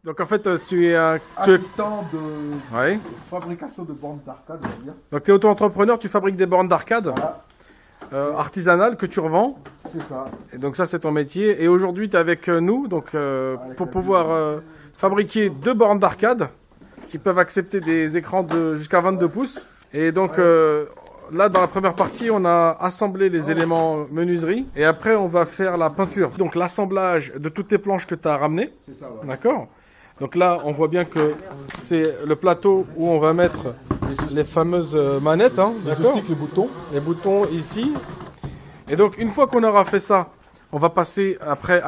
Donc en fait, tu es un... assistant de Ouais. fabrication de bornes d'arcade, on va dire. Donc tu es auto-entrepreneur, tu fabriques des bornes d'arcade Voilà, artisanales que tu revends. c'est ça. Et donc ça, c'est ton métier. Et aujourd'hui, tu es avec nous donc, Avec pour la pouvoir fabriquer 2 bornes d'arcade qui peuvent accepter des écrans de jusqu'à 22 pouces. Et donc là, dans la première partie, on a assemblé les éléments menuiserie. Et après, on va faire la peinture. Donc l'assemblage de toutes tes planches que tu as ramenées. C'est ça, ouais. D'accord. Donc là, on voit bien que c'est le plateau où on va mettre les fameuses manettes. Hein, Les d'accord. joysticks, les boutons. Les boutons ici. Et donc, une fois qu'on aura fait ça, on va passer après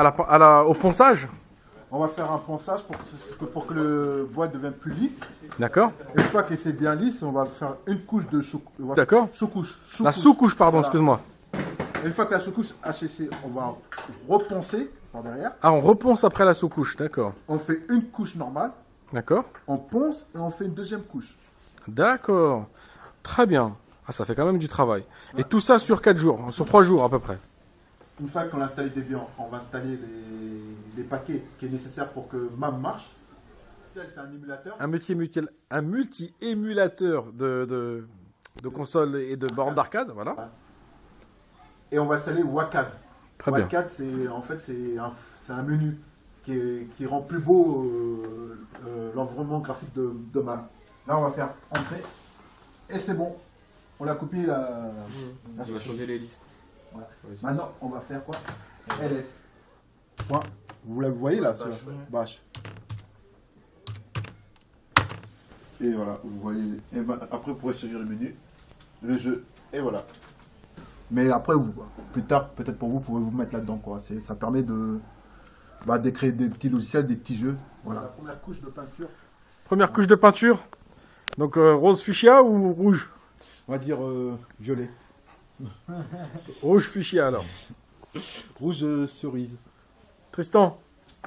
au ponçage. On va faire un ponçage pour que le bois devienne plus lisse. D'accord. Et une fois que c'est bien lisse, on va faire une couche de D'accord. sous-couche. La sous-couche, pardon, Voilà. excuse-moi. Et une fois que la sous-couche a séché, on va reponcer par derrière. Ah, on reponce après la sous-couche, d'accord. On fait une couche normale, D'accord. on ponce et on fait une deuxième couche. D'accord. Très bien. Ah, ça fait quand même du travail. Et tout ça sur 4 jours, sur 3 jours à peu près. Une fois qu'on a installé des biens, on va installer les paquets qui est nécessaire pour que MAM marche. C'est un émulateur. Un multi-émulateur de consoles et de bornes d'arcade, voilà. Et on va installer WACAD. Très bien. WACAD, c'est un menu qui rend plus beau l'environnement graphique de MAM. Là, on va faire entrer. Et c'est bon. On a copié la On va changer les listes. Voilà. Maintenant, on va faire quoi? LS. Point. Vous la voyez là, sur bâche. Et voilà, vous voyez. Et ben, après, vous pourrez choisir le menu, le jeu, et voilà. Mais après, plus tard, peut-être pour vous, pouvez vous mettre là-dedans, quoi. Ça permet de créer des petits logiciels, des petits jeux. Voilà. La première couche de peinture. Première couche de peinture. Donc rose fuchsia ou rouge? On va dire violet. Rouge fuchsia alors. Rouge cerise. Tristan,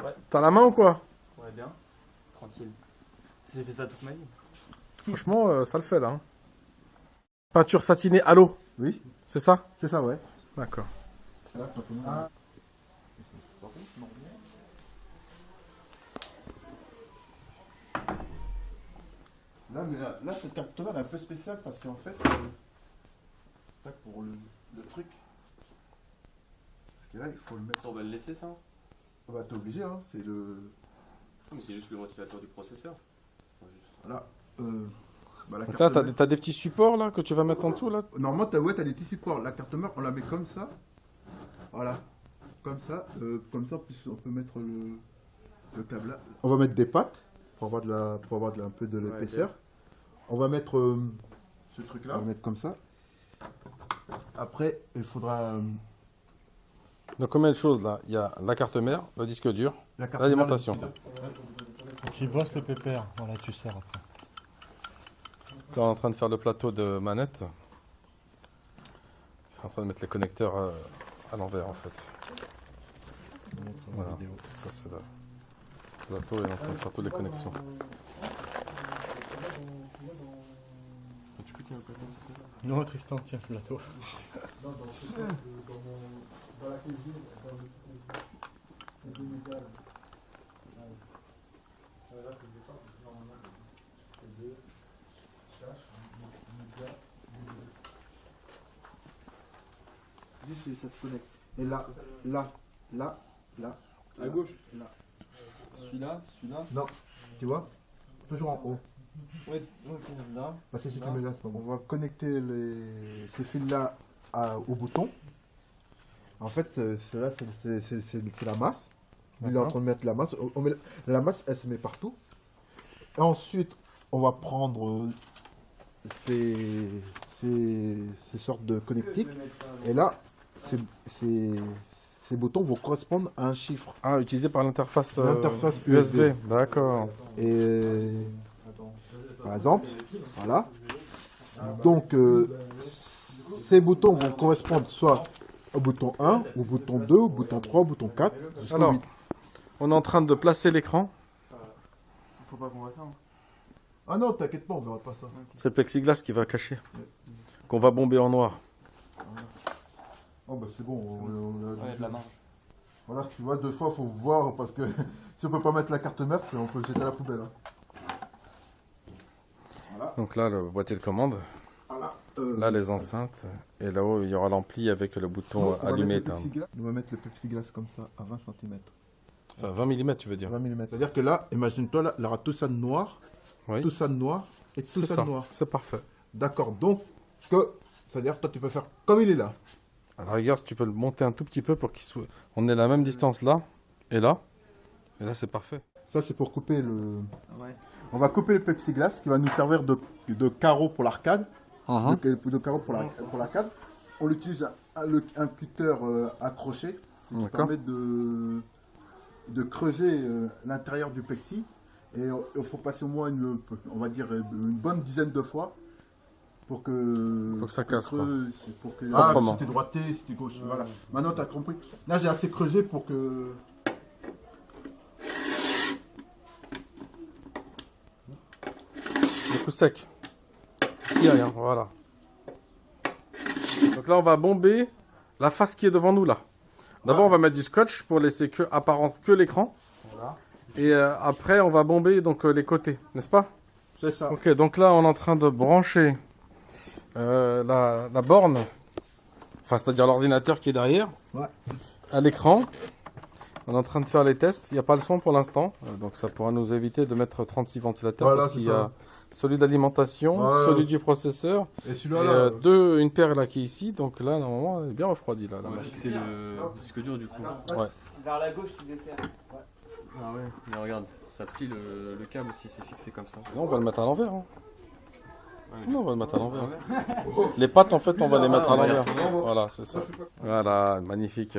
Ouais. t'as la main ou quoi? Ouais, bien. Tranquille. J'ai fait ça toute ma vie. Franchement, ça le fait là. Hein. Peinture satinée à l'eau, Oui, c'est ça? c'est ça, ouais. D'accord. Là, simplement. Là, cette capteur est un peu spéciale parce qu'en fait, pour le truc, parce que là, il faut le mettre. Ça, on va le laisser ça. Bah, t'es obligé, hein. C'est le. Mais c'est juste le ventilateur du processeur. Enfin, juste. Voilà. La Donc carte là, mère- t'as des petits supports là que tu vas mettre en dessous là. Normalement, t'as des petits supports. La carte mère, on la met comme ça. Voilà. Comme ça. En plus, on peut mettre le câble là. On va mettre des pattes pour avoir un peu de l'épaisseur. On va mettre ce truc là. On va mettre comme ça. Après, il faudra Donc combien de choses là? Il y a la carte mère, le disque dur, la carte l'alimentation. mère, Qui bosse le pépère. Voilà, tu sers après. Tu es en train de faire le plateau de manette. Je suis en train de mettre les connecteurs à l'envers en fait. Voilà. Ça c'est le plateau et on est en train de faire toutes les connexions. Tu peux tenir le plateau, s'il te plaît. Non, Tristan, tiens le plateau. dans la cuisine, juste ça se connecte. Et là, À gauche. là. Celui-là, celui-là. Non, tu vois? Toujours en haut. Ouais, là. Bah, si tu Là. mets là, c'est pas bon. On va connecter ces fils-là au bouton. En fait, cela, c'est la masse. Il est en train de mettre la masse. La masse, elle se met partout. Et ensuite, on va prendre ces sortes de connectiques. Et là, ces boutons vont correspondre à un chiffre. Ah, utilisé par l'interface L'interface USB. D'accord. Et par exemple, voilà. Donc, ces boutons vont correspondre soit au bouton 1, au bouton 2, au bouton 3, au bouton 4, jusqu'au Alors, 8. on est en train de placer l'écran. Faut pas qu'on voit ça. Hein. Ah non, t'inquiète pas, on verra pas ça. C'est le plexiglas qui va cacher. Qu'on va bomber en noir. Oh bah c'est bon, Ouais, de la marge. Voilà, tu vois, 2 fois, faut voir parce que si on peut pas mettre la carte mère, on peut le jeter à la poubelle. Hein. Voilà. Donc là, le boîtier de commande. Voilà. Là, les enceintes. Et là-haut, il y aura l'ampli avec le bouton allumé éteindre. On va mettre le plexiglas comme ça à 20 cm. Enfin, 20 mm, tu veux dire. 20 mm. C'est-à-dire que là, imagine-toi, là, il aura tout ça de noir, Oui. tout ça de noir et tout ça de noir. C'est parfait. D'accord, donc, c'est-à-dire que toi, tu peux faire comme il est là. À la rigueur, si tu peux le monter un tout petit peu pour qu'il soit... On ait la même distance là et là. Et là, c'est parfait. Ça, c'est pour couper le... Ouais. On va couper le plexiglas qui va nous servir de carreau pour l'arcade. De carreau pour l'arcade. On utilise un cutter accroché, ce qui D'accord. permet de creuser l'intérieur du plexi. Et il faut passer au moins on va dire une bonne dizaine de fois pour que... Faut que ça casse, quoi. Pour que, Proprement. si t'es droité, si t'es gauche, voilà. Maintenant, t'as compris. Là, j'ai assez creusé pour que... Le coup sec. Il y a rien, voilà. Donc là, on va bomber la face qui est devant nous, là. D'abord, on va mettre du scotch pour laisser apparent que l'écran. Voilà. Et après, on va bomber donc les côtés, n'est-ce pas? C'est ça. Ok, donc là, on est en train de brancher la borne, enfin, c'est-à-dire l'ordinateur qui est derrière, Ouais. à l'écran. On est en train de faire les tests. Il n'y a pas le son pour l'instant, donc ça pourra nous éviter de mettre 36 ventilateurs Voilà, parce qu'il c'est y a ça. celui d'alimentation, Voilà. celui du processeur, Et et celui-là, là, une paire là qui est ici. Donc là, normalement, elle est bien refroidie là. la On va machine. fixer le disque dur du coup. Ouais. Vers la gauche, tu desserres. Ah ouais, mais regarde, ça plie le câble si c'est fixé comme ça. Non, on va le mettre à l'envers. Hein. Ouais, mais- Non, on va le mettre à l'envers. Ah ouais. Les pattes, en fait, on va les mettre à on va les l'envers. retourner. Voilà, c'est ça. Voilà, magnifique.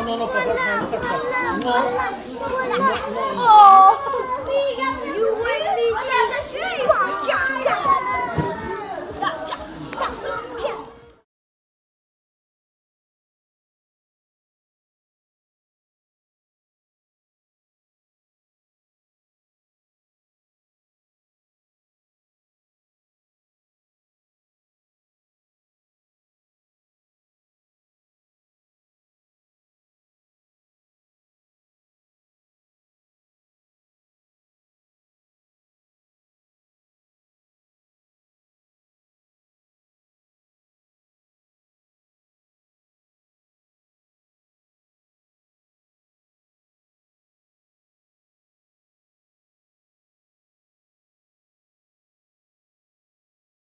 Non, pas Oh! You make me